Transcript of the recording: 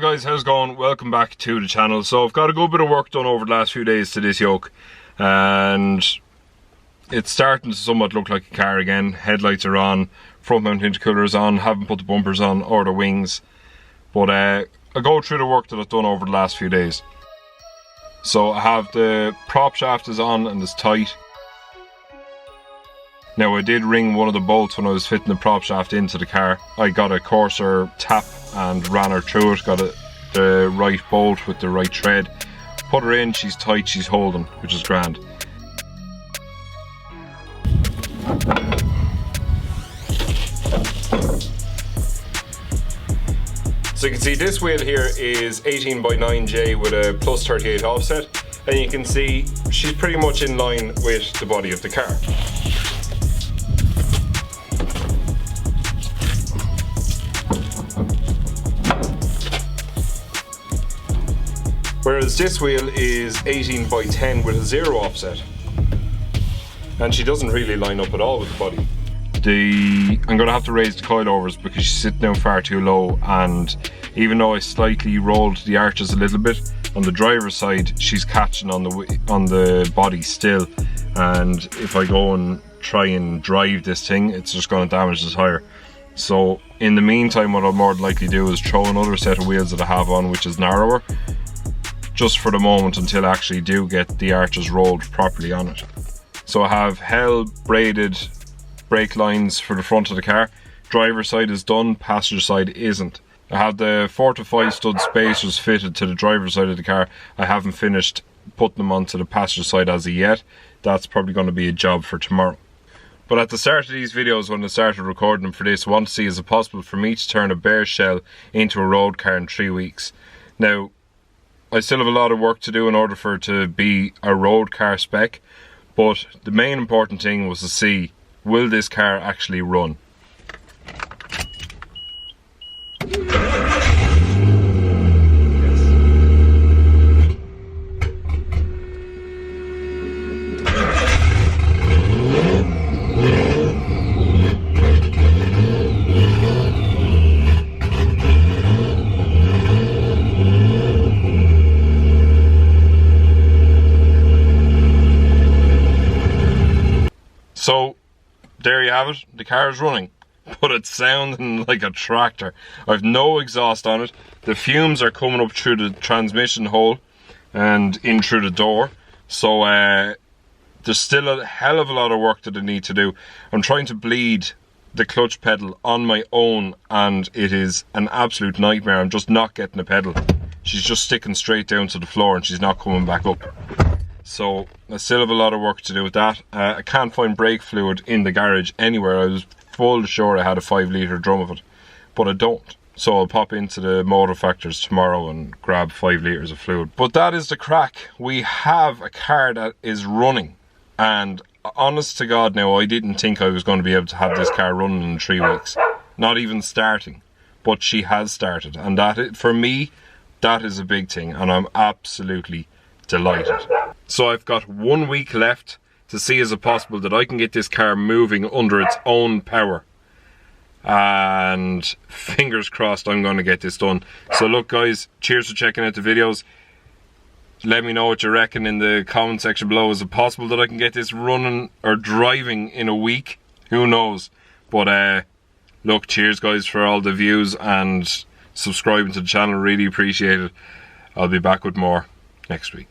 Hello guys, how's it going? Welcome back to the channel. So I've got a good bit of work done over the last few days to this yoke, and it's starting to somewhat look like a car again. Headlights are on, front mount intercooler is on, haven't put the bumpers on or the wings, but I go through the work that I've done over the last few days. So I have the prop shaft is on and it's tight. Now I did ring one of the bolts when I was fitting the prop shaft into the car. I got a coarser tap and ran her through it, got the right bolt with the right thread. Put her in, she's tight, she's holding, which is grand. So you can see this wheel here is 18x9J with a plus 38 offset, and you can see she's pretty much in line with the body of the car. Whereas this wheel is 18x10 with a 0 offset, and she doesn't really line up at all with the body. I'm going to have to raise the coilovers because she's sitting down far too low, and even though I slightly rolled the arches a little bit, on the driver's side she's catching on the body still, and if I go and try and drive this thing, it's just going to damage the tyre. So in the meantime, what I'll more than likely do is throw another set of wheels that I have on, which is narrower, just for the moment until I actually do get the arches rolled properly on it. So I have hell braided brake lines for the front of the car. Driver side is done, passenger side isn't. I have the 4 to 5 stud spacers fitted to the driver's side of the car. I haven't finished putting them onto the passenger side as of yet. That's probably going to be a job for tomorrow. But at the start of these videos, when I started recording them for this, I want to see is it possible for me to turn a bare shell into a road car in 3 weeks. Now, I still have a lot of work to do in order for it to be a road car spec, but the main important thing was to see, will this car actually run? So there you have it, the car is running, but it's sounding like a tractor. I've no exhaust on it, the fumes are coming up through the transmission hole and in through the door, so there's still a hell of a lot of work that I need to do. I'm trying to bleed the clutch pedal on my own and it is an absolute nightmare. I'm just not getting the pedal. She's just sticking straight down to the floor and she's not coming back up. So I still have a lot of work to do with that. I can't find brake fluid in the garage anywhere. I was full sure I had a 5 litre drum of it, but I don't. So I'll pop into the motor factors tomorrow and grab 5 litres of fluid. But that is the crack. We have a car that is running, and honest to God now, I didn't think I was going to be able to have this car running in 3 weeks. Not even starting, but she has started, and that, for me, that is a big thing, and I'm absolutely delighted. So I've got 1 week left to see is it possible that I can get this car moving under its own power, and fingers crossed I'm going to get this done. So look guys, cheers for checking out the videos. Let me know what you reckon in the comment section below. Is it possible that I can get this running or driving in a week? Who knows? But look, cheers guys for all the views and subscribing to the channel, really appreciate it. I'll be back with more next week.